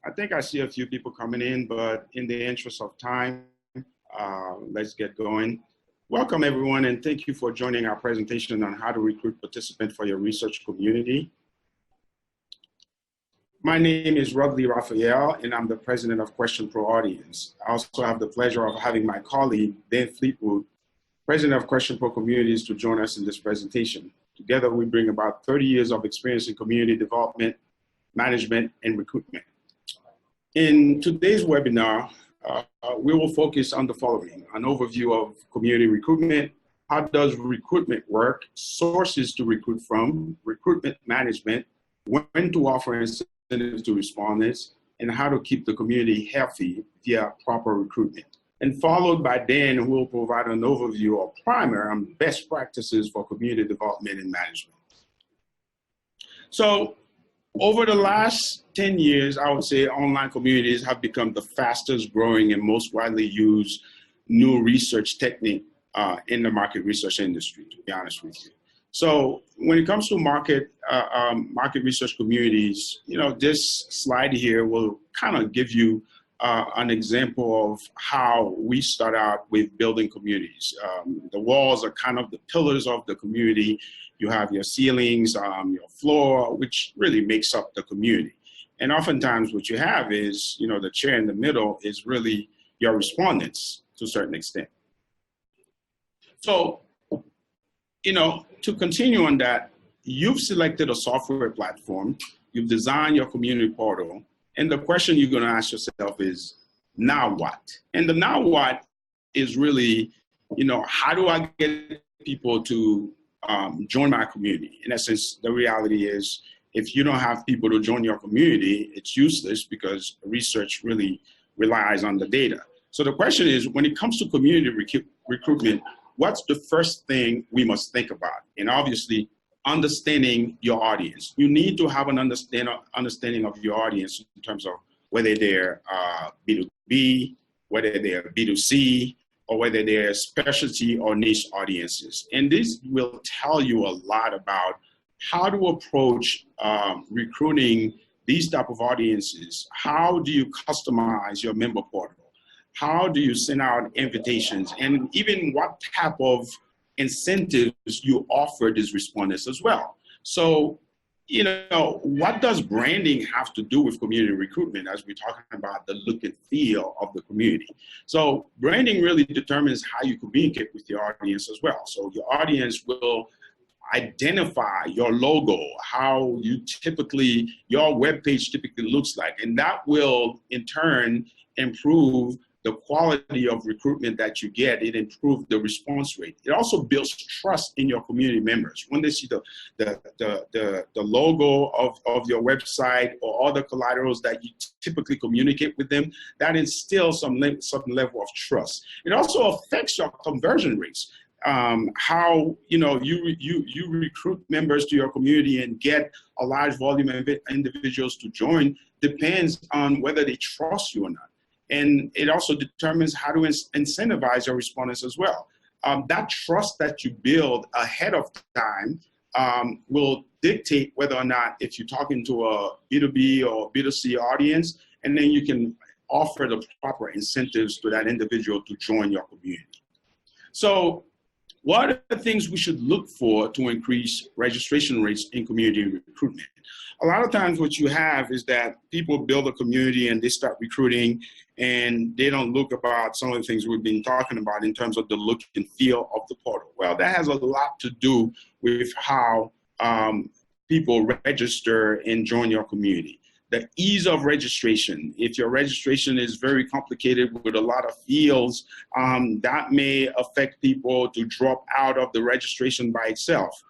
I think I see a few people coming in, but in the interest of time, let's get going. Welcome everyone, and thank you for joining our presentation on how to recruit participants for your research community. My name is Rodley Raphael, and I'm the president of QuestionPro Audience. I also have the pleasure of having my colleague, Dan Fleetwood, president of QuestionPro Communities, to join us in this presentation. Together, we bring about 30 years of experience in community development, management, and recruitment. In today's webinar, we will focus on the following: an overview of community recruitment, how does recruitment work, sources to recruit from, recruitment management, when to offer incentives to respondents, and how to keep the community healthy via proper recruitment. And followed by Dan, who will provide an overview or primer on best practices for community development and management. So, over the last 10 years, I would say online communities have become the fastest growing and most widely used new research technique in the market research industry, to be honest with you. So when it comes to market research communities, this slide here will kind of give you an example of how we start out with building communities. The walls are kind of the pillars of the community. You have your ceilings, your floor, which really makes up the community. And oftentimes what you have is, the chair in the middle is really your respondents to a certain extent. So, to continue on that, you've selected a software platform, you've designed your community portal, and the question you're going to ask yourself is, now what? And the now what is really, how do I get people to join my community? In essence, the reality is, if you don't have people to join your community, it's useless because research really relies on the data. So the question is, when it comes to community recruitment, what's the first thing we must think about? And obviously, understanding your audience. You need to have an understanding of your audience in terms of whether they're B2B, whether they're B2C, or whether they're specialty or niche audiences. And this will tell you a lot about how to approach recruiting these type of audiences. How do you customize your member portal? How do you send out invitations? And even what type of incentives you offer these respondents as well. So, what does branding have to do with community recruitment as we're talking about the look and feel of the community? So branding really determines how you communicate with your audience as well. So your audience will identify your logo, how your webpage typically looks like, and that will in turn improve the quality of recruitment that you get. It improves the response rate. It also builds trust in your community members. When they see the logo of your website or other collaterals that you typically communicate with them, that instills some level of trust. It also affects your conversion rates. How you recruit members to your community and get a large volume of individuals to join depends on whether they trust you or not. And it also determines how to incentivize your respondents as well. That trust that you build ahead of time will dictate whether or not, if you're talking to a B2B or B2C audience, and then you can offer the proper incentives to that individual to join your community. So what are the things we should look for to increase registration rates in community recruitment? A lot of times what you have is that people build a community and they start recruiting and they don't look about some of the things we've been talking about in terms of the look and feel of the portal. Well, that has a lot to do with how people register and join your community. The ease of registration. If your registration is very complicated with a lot of fields, that may affect people to drop out of the registration by itself.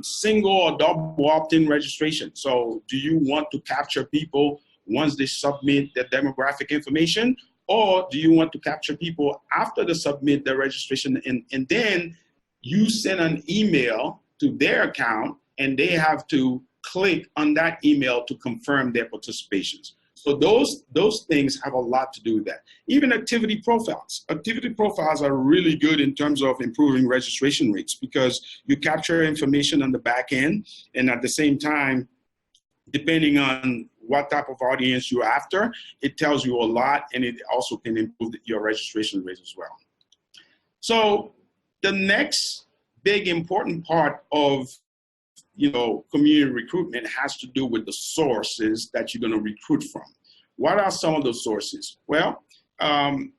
Single or double opt-in registration. So do you want to capture people once they submit their demographic information, or do you want to capture people after they submit their registration and then you send an email to their account and they have to click on that email to confirm their participations? So those things have a lot to do with that. Even activity profiles. Activity profiles are really good in terms of improving registration rates because you capture information on the back end, and at the same time, depending on what type of audience you're after, it tells you a lot, and it also can improve your registration rate as well. So the next big important part of community recruitment has to do with the sources that you're going to recruit from. What are some of those sources? Well,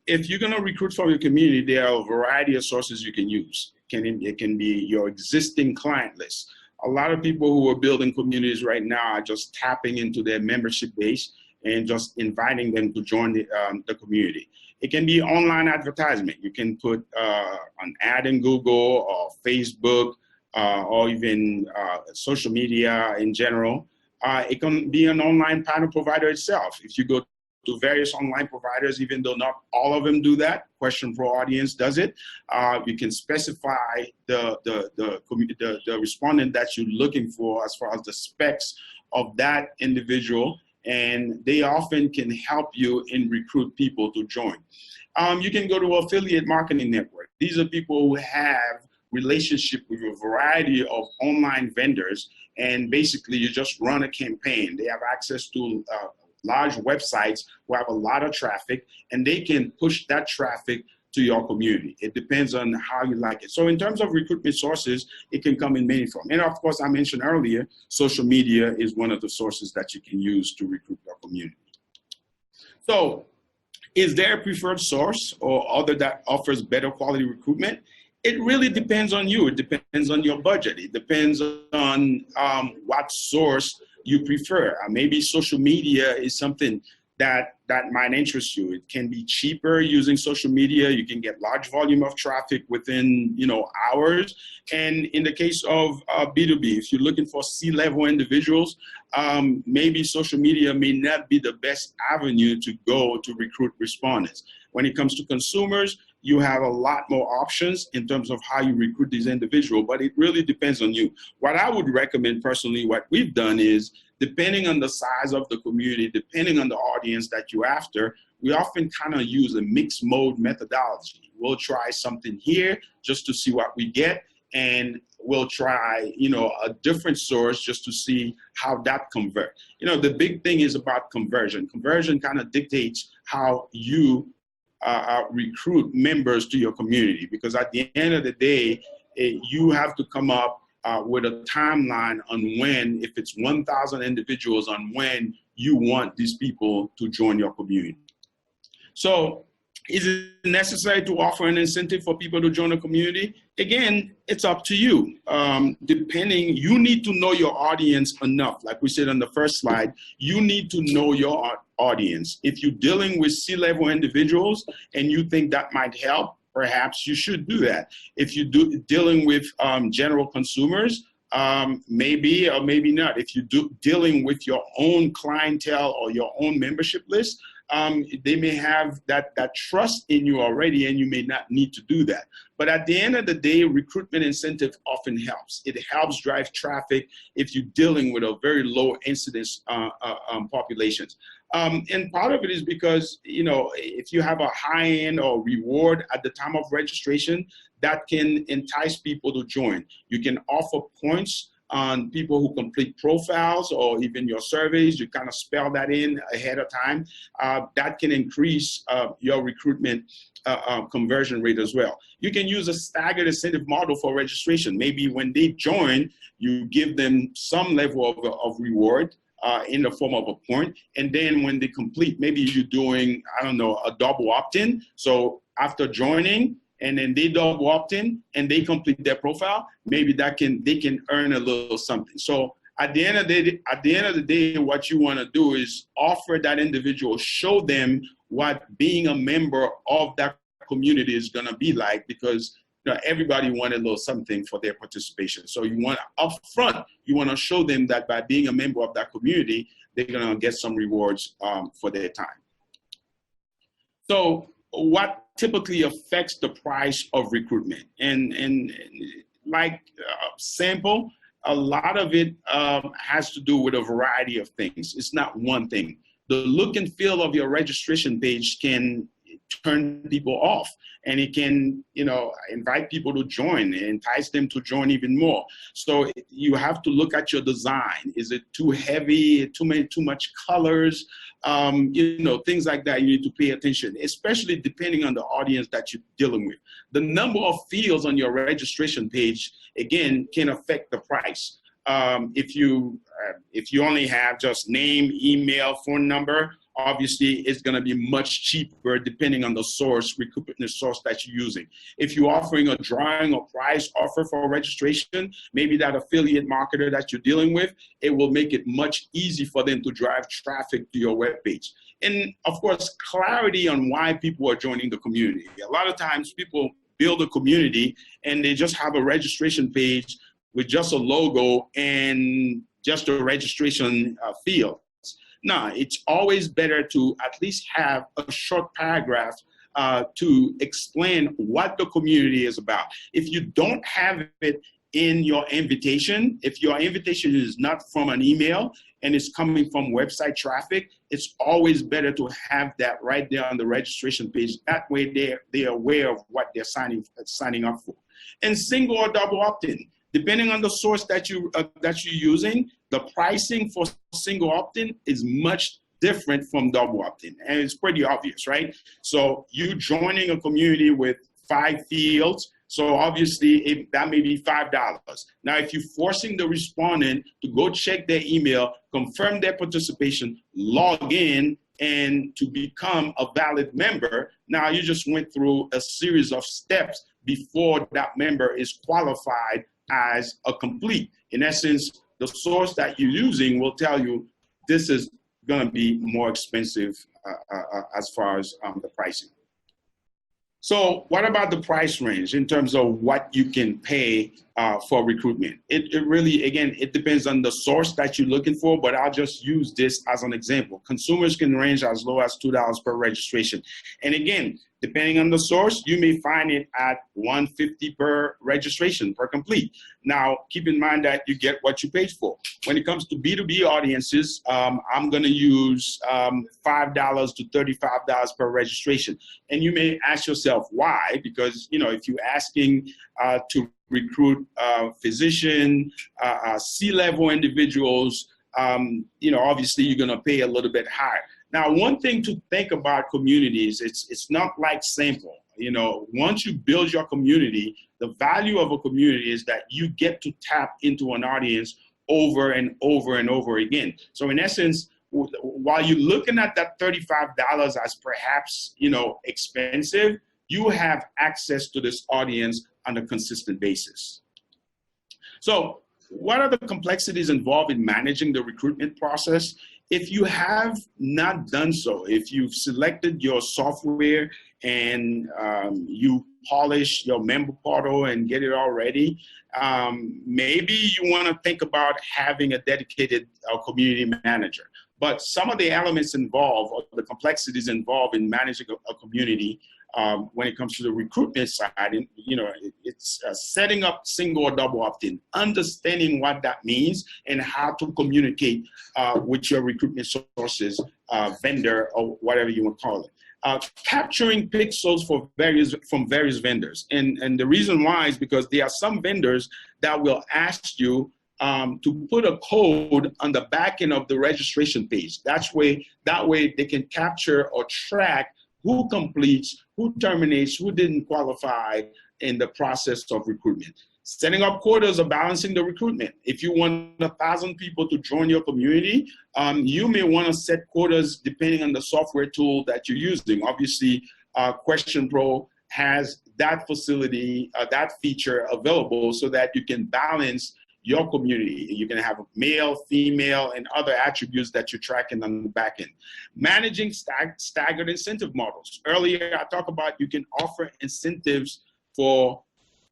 if you're going to recruit from your community, there are a variety of sources you can use. It can be your existing client list. A lot of people who are building communities right now are just tapping into their membership base and just inviting them to join the community. It can be online advertisement. You can put an ad in Google or Facebook or even social media in general. It can be an online panel provider itself. If you go to various online providers, even though not all of them do that, QuestionPro audience does it. You can specify the respondent that you're looking for as far as the specs of that individual, and they often can help you in recruit people to join. You can go to affiliate marketing network. These are people who have relationship with a variety of online vendors, and basically you just run a campaign. They have access to large websites who have a lot of traffic, and they can push that traffic to your community. It depends on how you like it. So in terms of recruitment sources, it can come in many forms. And of course, I mentioned earlier, social media is one of the sources that you can use to recruit your community. So is there a preferred source or other that offers better quality recruitment? It really depends on you. It depends on your budget. It depends on what source you prefer. Maybe social media is something that might interest you. It can be cheaper using social media. You can get large volume of traffic within hours. And in the case of B2B, if you're looking for C-level individuals, maybe social media may not be the best avenue to go to recruit respondents. When it comes to consumers, you have a lot more options in terms of how you recruit these individuals, but it really depends on you. What I would recommend personally, what we've done is, depending on the size of the community, depending on the audience that you're after, we often kind of use a mixed mode methodology. We'll try something here just to see what we get, and we'll try, a different source just to see how that converts. The big thing is about conversion. Conversion kind of dictates how you recruit members to your community, because at the end of the day, you have to come up with a timeline on when, if it's 1,000 individuals, on when you want these people to join your community. So is it necessary to offer an incentive for people to join a community? Again, it's up to you. You need to know your audience enough. Like we said on the first slide, you need to know your audience. If you're dealing with C-level individuals and you think that might help, perhaps you should do that. If you're dealing with general consumers, maybe or maybe not. If you're dealing with your own clientele or your own membership list, they may have that trust in you already, and you may not need to do that. But at the end of the day, recruitment incentive often helps. It helps drive traffic if you're dealing with a very low incidence populations. And part of it is because, if you have a high end or reward at the time of registration, that can entice people to join. You can offer points on people who complete profiles or even your surveys. You kind of spell that in ahead of time. That can increase your recruitment conversion rate as well. You can use a staggered incentive model for registration. Maybe when they join, you give them some level of reward in the form of a point. And then when they complete, maybe you're doing, a double opt-in. So after joining, and then they double opt-in and they complete their profile, maybe they can earn a little something. So at the end of the day, what you want to do is offer that individual, show them what being a member of that community is going to be like, because everybody wants a little something for their participation. So you want up front, you want to show them that by being a member of that community, they're going to get some rewards for their time. So what typically affects the price of recruitment? And sample, a lot of it has to do with a variety of things. It's not one thing. The look and feel of your registration page can turn people off, and it can, you know, invite people to join, entice them to join even more. So you have to look at your design. Is it too heavy, too much colors? You know, things like that. You need to pay attention, especially depending on the audience that you're dealing with. The number of fields on your registration page, again, can affect the price. If you only have just name, email, phone number, obviously it's going to be much cheaper depending on the source, recruitment source that you're using. If you're offering a drawing or prize offer for registration, maybe that affiliate marketer that you're dealing with, it will make it much easier for them to drive traffic to your webpage. And of course, clarity on why people are joining the community. A lot of times people build a community and they just have a registration page with just a logo and just a registration field. No, it's always better to at least have a short paragraph to explain what the community is about. If you don't have it in your invitation, if your invitation is not from an email and it's coming from website traffic, it's always better to have that right there on the registration page. That way they're aware of what they're signing up for. And single or double opt-in. Depending on the source that you're using, the pricing for single opt-in is much different from double opt-in, and it's pretty obvious, right? So you joining a community with 5 fields, so obviously that may be $5. Now, if you're forcing the respondent to go check their email, confirm their participation, log in, and to become a valid member, now you just went through a series of steps before that member is qualified as a complete. In essence, the source that you're using will tell you this is going to be more expensive as far as the pricing. So what about the price range in terms of what you can pay for recruitment? It really, again, it depends on the source that you're looking for, but I'll just use this as an example. Consumers can range as low as $2 per registration. And again, depending on the source, you may find it at $150 per registration, per complete. Now, keep in mind that you get what you paid for. When it comes to B2B audiences, I'm gonna use $5 to $35 per registration. And you may ask yourself why, because, you know, if you're asking to recruit physician, C-level individuals, you know, obviously you're gonna pay a little bit higher. Now, one thing to think about communities, it's not like sample. You know, once you build your community, the value of a community is that you get to tap into an audience over and over and over again. So in essence, while you're looking at that $35 as perhaps, you know, expensive, you have access to this audience on a consistent basis. So what are the complexities involved in managing the recruitment process? If you have not done so, if you've selected your software and you polish your member portal and get it all ready, maybe you want to think about having a dedicated community manager. But some of the elements involved, or the complexities involved in managing a community when it comes to the recruitment side, and you know, it's setting up single or double opt-in, understanding what that means, and how to communicate with your recruitment sources, vendor, or whatever you want to call it. Capturing pixels from various vendors, and the reason why is because there are some vendors that will ask you to put a code on the back end of the registration page. That way they can capture or track who completes, who terminates, who didn't qualify in the process of recruitment. Setting up quotas or balancing the recruitment. If you want 1,000 people to join your community, you may want to set quotas depending on the software tool that you're using. Obviously, QuestionPro has that facility, that feature available so that you can balance your community. You can have male, female, and other attributes that you're tracking on the back end. Managing staggered incentive models. Earlier, I talked about you can offer incentives for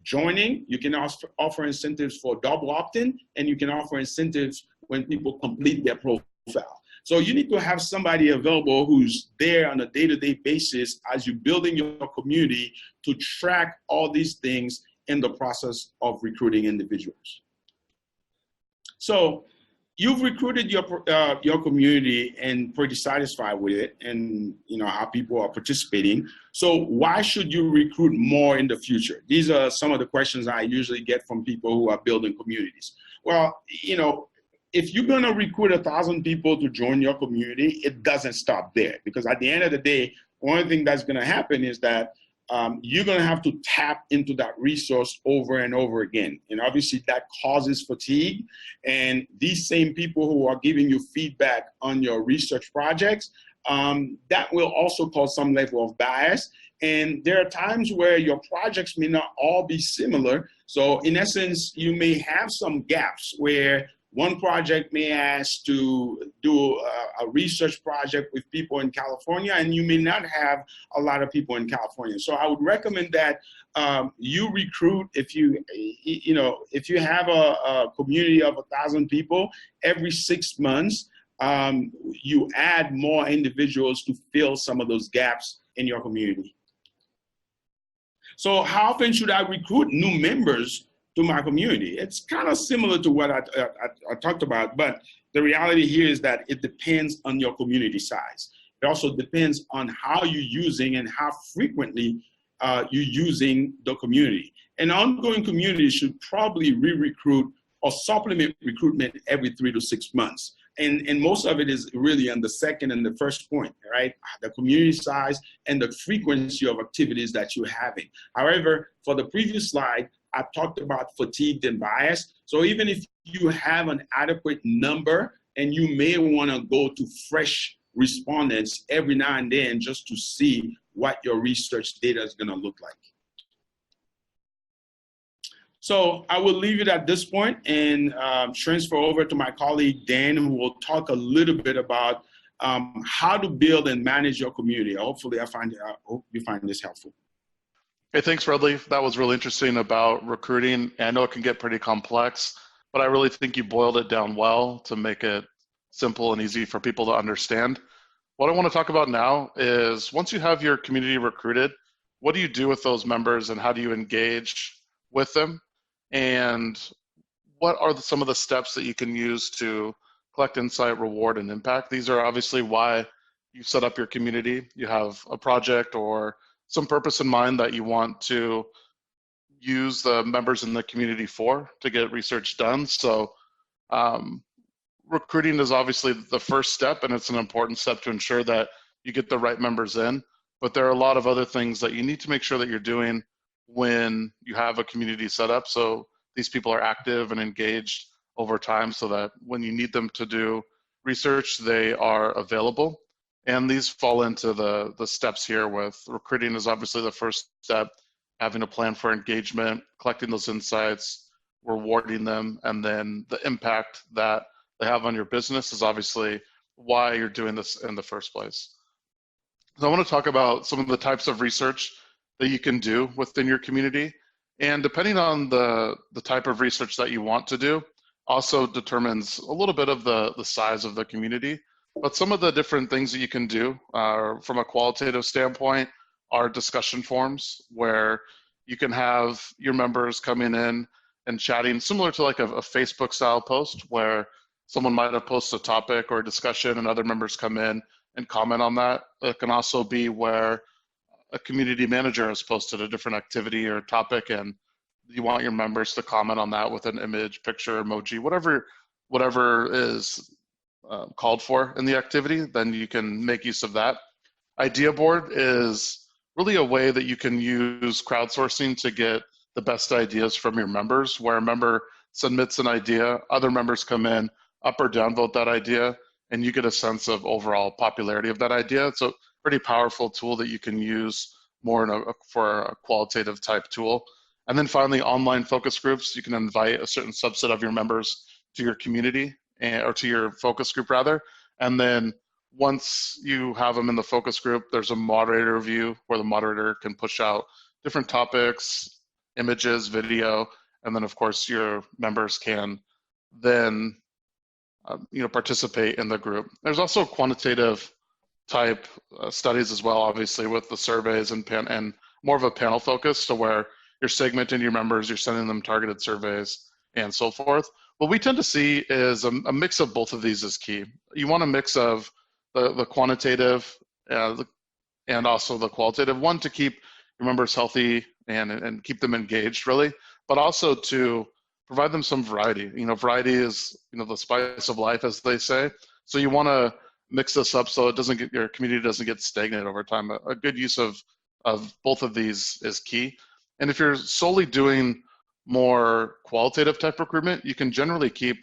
joining, you can offer incentives for double opt-in, and you can offer incentives when people complete their profile. So you need to have somebody available who's there on a day-to-day basis as you're building your community to track all these things in the process of recruiting individuals. So, you've recruited your community and pretty satisfied with it, and you know how people are participating. So why should you recruit more in the future? These are some of the questions I usually get from people who are building communities. Well, you know, if you're going to recruit 1,000 people to join your community, it doesn't stop there, because at the end of the day, one thing that's going to happen is that you're going to have to tap into that resource over and over again. And obviously that causes fatigue. And these same people who are giving you feedback on your research projects, that will also cause some level of bias. And there are times where your projects may not all be similar. So in essence, you may have some gaps where one project may ask to do a research project with people in California, and you may not have a lot of people in California. So I would recommend that you recruit, if you have a community of 1,000 people, every 6 months, you add more individuals to fill some of those gaps in your community. So how often should I recruit new members to my community? It's kind of similar to what I talked about, but the reality here is that it depends on your community size. It also depends on how you're using and how frequently you're using the community. An ongoing community should probably re-recruit or supplement recruitment every 3 to 6 months. And most of it is really on the second and the first point, right? The community size and the frequency of activities that you're having. However, for the previous slide, I talked about fatigue and bias. So even if you have an adequate number, and you may want to go to fresh respondents every now and then just to see what your research data is going to look like. So I will leave it at this point and transfer over to my colleague, Dan, who will talk a little bit about how to build and manage your community. Hopefully I hope you find this helpful. Hey, thanks, Redley. That was really interesting about recruiting. I know it can get pretty complex, but I really think you boiled it down well to make it simple and easy for people to understand. What I want to talk about now is, once you have your community recruited, what do you do with those members and how do you engage with them? And what are some of the steps that you can use to collect insight, reward, and impact? These are obviously why you set up your community. You have a project or some purpose in mind that you want to use the members in the community for to get research done. So recruiting is obviously the first step, and it's an important step to ensure that you get the right members in. But there are a lot of other things that you need to make sure that you're doing when you have a community set up, so these people are active and engaged over time, so that when you need them to do research, they are available. And these fall into the steps here. With recruiting is obviously the first step, having a plan for engagement, collecting those insights, rewarding them, and then the impact that they have on your business is obviously why you're doing this in the first place. So I want to talk about some of the types of research that you can do within your community. And depending on the type of research that you want to do, also determines a little bit of the size of the community. But some of the different things that you can do from a qualitative standpoint are discussion forums, where you can have your members coming in and chatting, similar to like a Facebook style post, where someone might have posted a topic or a discussion and other members come in and comment on that. It can also be where a community manager has posted a different activity or topic, and you want your members to comment on that with an image, picture, emoji, whatever is called for in the activity, then you can make use of that. Idea board is really a way that you can use crowdsourcing to get the best ideas from your members, where a member submits an idea, other members come in, up or down vote that idea, and you get a sense of overall popularity of that idea. It's a pretty powerful tool that you can use more for a qualitative type tool. And then finally, online focus groups. You can invite a certain subset of your members to your community, or to your focus group rather. And then once you have them in the focus group, there's a moderator view where the moderator can push out different topics, images, video, and then of course your members can then participate in the group. There's also quantitative type studies as well, obviously, with the surveys and more of a panel focus, so where you're segmenting your members, you're sending them targeted surveys, and so forth. What we tend to see is a mix of both of these is key. You want a mix of the quantitative and also the qualitative. One, to keep your members healthy and keep them engaged, really, but also to provide them some variety. Variety is the spice of life, as they say. So you want to mix this up so your community doesn't get stagnant over time. A good use of both of these is key. And if you're solely doing more qualitative type recruitment, you can generally keep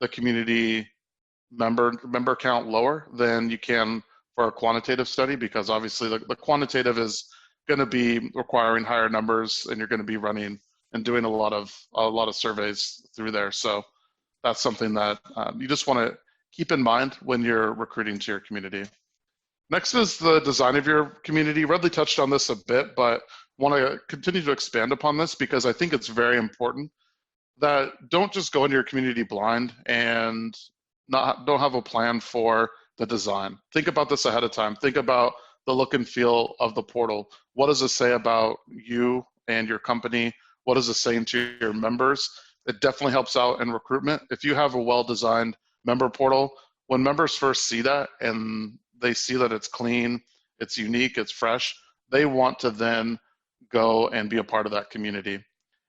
the community member count lower than you can for a quantitative study, because obviously the quantitative is going to be requiring higher numbers, and you're going to be running and doing a lot of surveys through there. So that's something that you just want to keep in mind when you're recruiting to your community. Next is the design of your community. Redley touched on this a bit, but want to continue to expand upon this because I think it's very important that don't just go into your community blind and don't have a plan for the design. Think about this ahead of time. Think about the look and feel of the portal. What does it say about you and your company? What is it saying to your members? It definitely helps out in recruitment. If you have a well-designed member portal, when members first see that and they see that it's clean, it's unique, it's fresh, they want to then go and be a part of that community.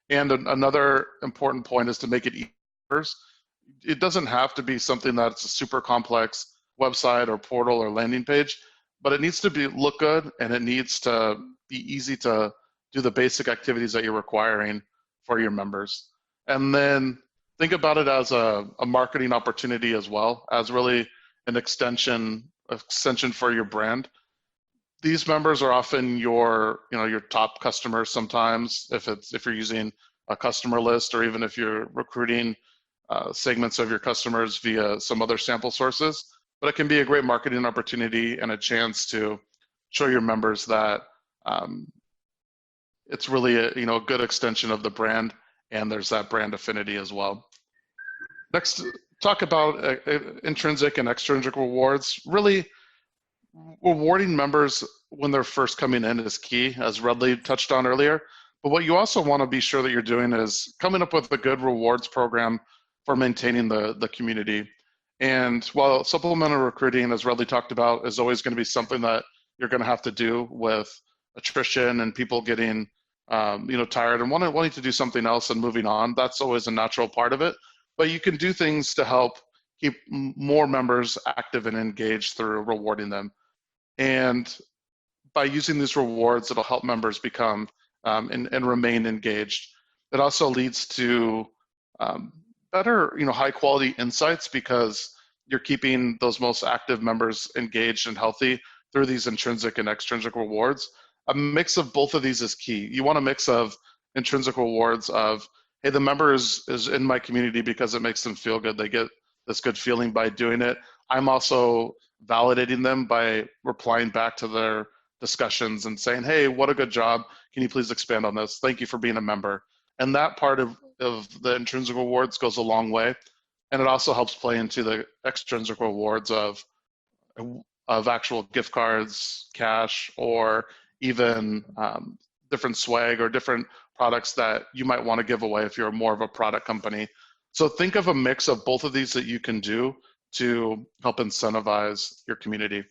And another important point is to make it easy. It doesn't have to be something that's a super complex website or portal or landing page, but it needs to look good, and it needs to be easy to do the basic activities that you're requiring for your members. And then think about it as a marketing opportunity as well, as really an extension for your brand. These members are often your top customers sometimes, if you're using a customer list, or even if you're recruiting segments of your customers via some other sample sources. But it can be a great marketing opportunity and a chance to show your members that it's really a good extension of the brand, and there's that brand affinity as well. Next, talk about intrinsic and extrinsic rewards. Really, rewarding members when they're first coming in is key, as Redley touched on earlier. But what you also want to be sure that you're doing is coming up with a good rewards program for maintaining the community. And while supplemental recruiting, as Redley talked about, is always going to be something that you're going to have to do with attrition and people getting tired and wanting to do something else and moving on, that's always a natural part of it. But you can do things to help keep more members active and engaged through rewarding them. And by using these rewards, it'll help members become and remain engaged. It also leads to better, high quality insights, because you're keeping those most active members engaged and healthy through these intrinsic and extrinsic rewards. A mix of both of these is key. You want a mix of intrinsic rewards of, hey, the member is in my community because it makes them feel good. They get this good feeling by doing it. I'm also validating them by replying back to their discussions and saying, hey, what a good job. Can you please expand on this? Thank you for being a member. And that part of the intrinsic rewards goes a long way. And it also helps play into the extrinsic rewards of actual gift cards, cash, or even different swag or different products that you might want to give away if you're more of a product company. So think of a mix of both of these that you can do to help incentivize your community.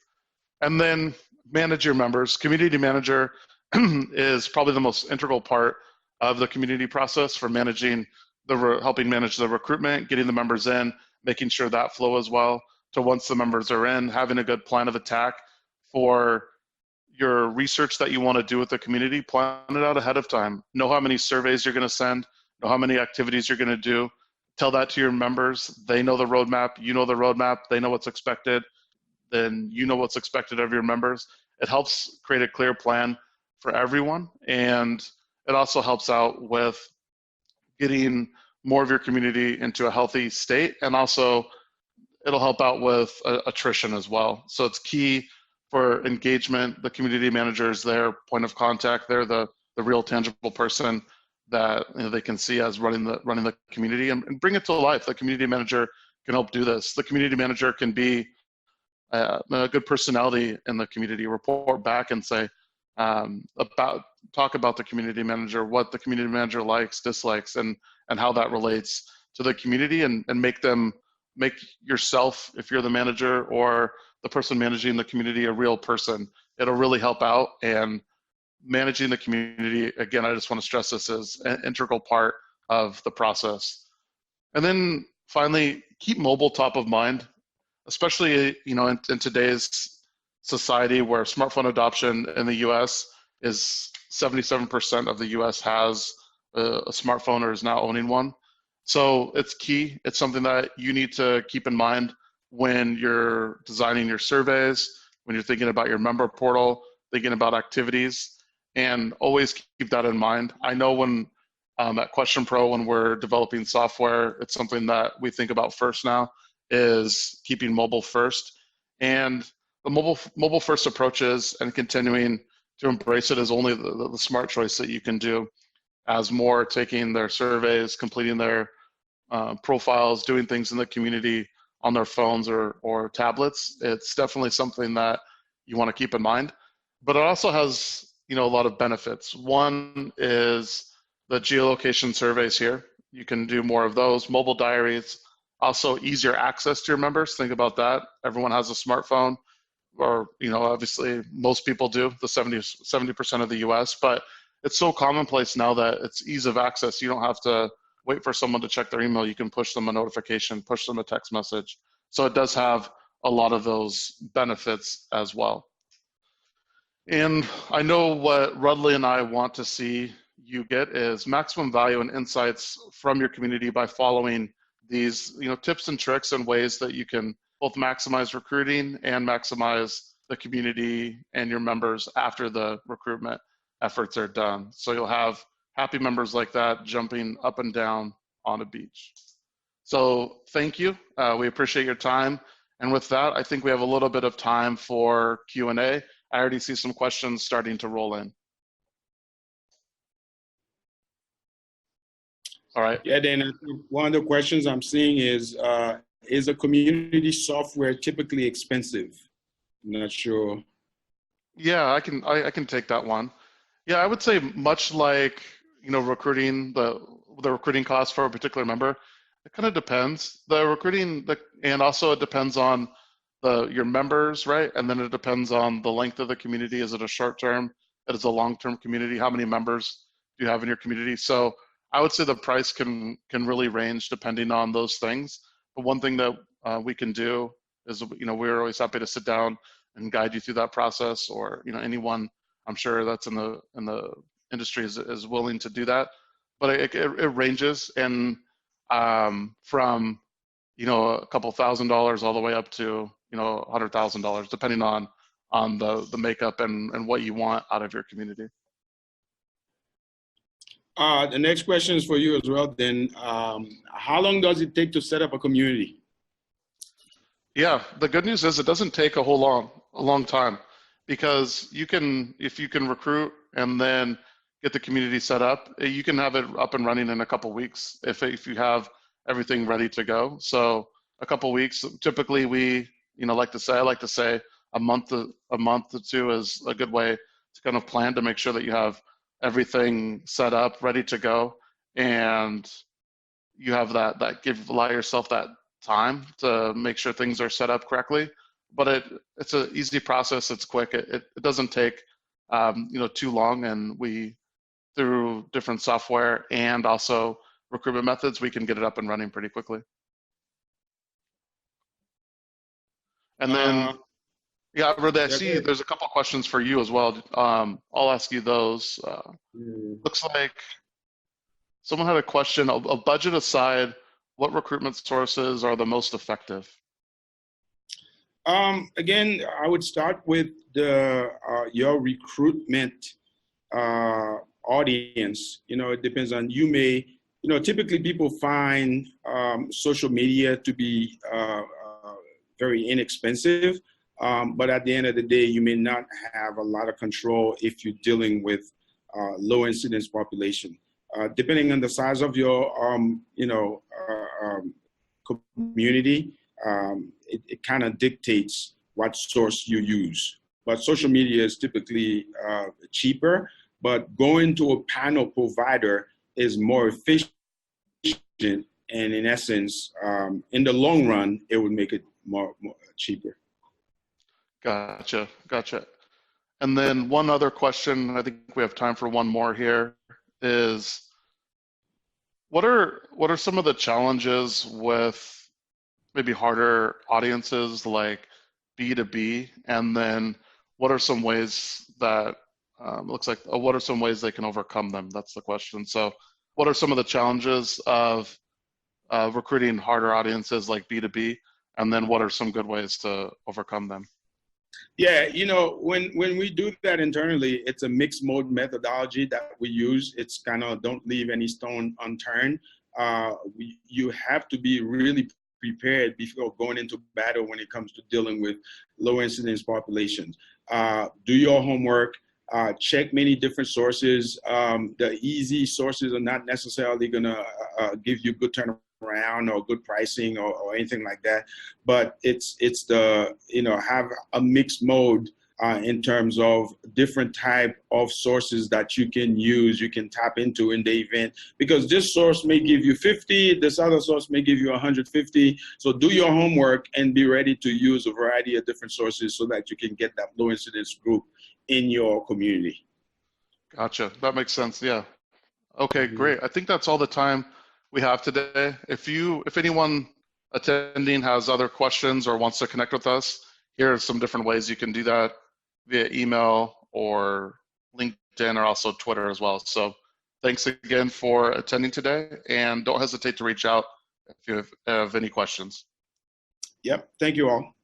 And then manage your members. Community manager is probably the most integral part of the community process for managing helping manage the recruitment, getting the members in, making sure that flow as well, to once the members are in, having a good plan of attack for your research that you want to do with the community. Plan it out ahead of time. Know how many surveys you're going to send, know how many activities you're going to do. Tell that to your members. They know the roadmap, you know the roadmap, they know what's expected, then you know what's expected of your members. It helps create a clear plan for everyone, and it also helps out with getting more of your community into a healthy state, and also it'll help out with attrition as well. So it's key for engagement. The community manager is their point of contact. They're the real tangible person that they can see as running the community and bring it to life. The community manager can help do this. The community manager can be a good personality in the community, report back and say, talk about the community manager, what the community manager likes, dislikes, and and how that relates to the community, and make yourself, if you're the manager or the person managing the community, a real person. It'll really help out. And managing the community, again, I just want to stress this is an integral part of the process. And then finally, keep mobile top of mind, especially in today's society where smartphone adoption in the US is 77% of the US has a smartphone or is now owning one. So it's key. It's something that you need to keep in mind when you're designing your surveys, when you're thinking about your member portal, thinking about activities, and always keep that in mind. I know when at QuestionPro, when we're developing software, it's something that we think about first now, is keeping mobile first. And the mobile first approaches and continuing to embrace it is only the smart choice that you can do, as more taking their surveys, completing their profiles, doing things in the community on their phones or tablets. It's definitely something that you want to keep in mind. But it also has a lot of benefits. One is the geolocation surveys here. You can do more of those. Mobile diaries, also easier access to your members. Think about that. Everyone has a smartphone, or obviously most people do, the 70% of the US, but it's so commonplace now that it's ease of access. You don't have to wait for someone to check their email. You can push them a notification, push them a text message. So it does have a lot of those benefits as well. And I know what Rudley and I want to see you get is maximum value and insights from your community by following these tips and tricks and ways that you can both maximize recruiting and maximize the community and your members after the recruitment efforts are done. So you'll have happy members like that jumping up and down on a beach. So thank you. We appreciate your time. And with that, I think we have a little bit of time for Q&A. I already see some questions starting to roll in. All right. Yeah, Dan, one of the questions I'm seeing is a community software typically expensive? I'm not sure. Yeah, I can take that one. Yeah, I would say much like recruiting, the recruiting cost for a particular member, it kind of depends. The recruiting, and also it depends on your members, right? And then it depends on the length of the community. Is it a short term? Is it a long term community? How many members do you have in your community? So I would say the price can really range depending on those things. But one thing that we can do is, we're always happy to sit down and guide you through that process, or anyone I'm sure that's in the industry is willing to do that. But it ranges, and from a couple $1,000s all the way up to $100,000, depending on the makeup and what you want out of your community. The next question is for you as well, then. How long does it take to set up a community? Yeah, the good news is it doesn't take a long time, because if you can recruit and then get the community set up, you can have it up and running in a couple weeks if you have everything ready to go. So a couple weeks. Typically, I like to say a month or two is a good way to kind of plan to make sure that you have everything set up, ready to go, and you have allow yourself that time to make sure things are set up correctly. But it's an easy process. It's quick. It doesn't take too long, and through different software and also recruitment methods, we can get it up and running pretty quickly. And then, yeah, Rudley, I see there's a couple questions for you as well. I'll ask you those. Looks like someone had a question. A budget aside, what recruitment sources are the most effective? Again, I would start with your recruitment audience. It depends on, typically people find social media to be very inexpensive, but at the end of the day, you may not have a lot of control if you're dealing with low incidence population. Depending on the size of your community, it kind of dictates what source you use. But social media is typically cheaper, but going to a panel provider is more efficient and in essence, in the long run, it would make it more cheaper. Gotcha. And then one other question, I think we have time for one more here, is what are some of the challenges with maybe harder audiences like B2B? And then what are some ways that what are some ways they can overcome them? That's the question. So what are some of the challenges of recruiting harder audiences like B2B? And then what are some good ways to overcome them? Yeah, when we do that internally, it's a mixed mode methodology that we use. It's kind of don't leave any stone unturned. You have to be really prepared before going into battle when it comes to dealing with low incidence populations. Do your homework. Check many different sources. The easy sources are not necessarily going to give you good turnaround or good pricing or anything like that. But it's the, have a mixed mode in terms of different type of sources that you can use, you can tap into in the event, because this source may give you 50, this other source may give you 150. So do your homework and be ready to use a variety of different sources so that you can get that low incidence group in your community. Gotcha. That makes sense. Yeah. Okay, great. I think that's all the time we have today. If anyone attending has other questions or wants to connect with us, here are some different ways you can do that via email or LinkedIn or also Twitter as well. So thanks again for attending today, and don't hesitate to reach out if you have any questions. Yep. Thank you all.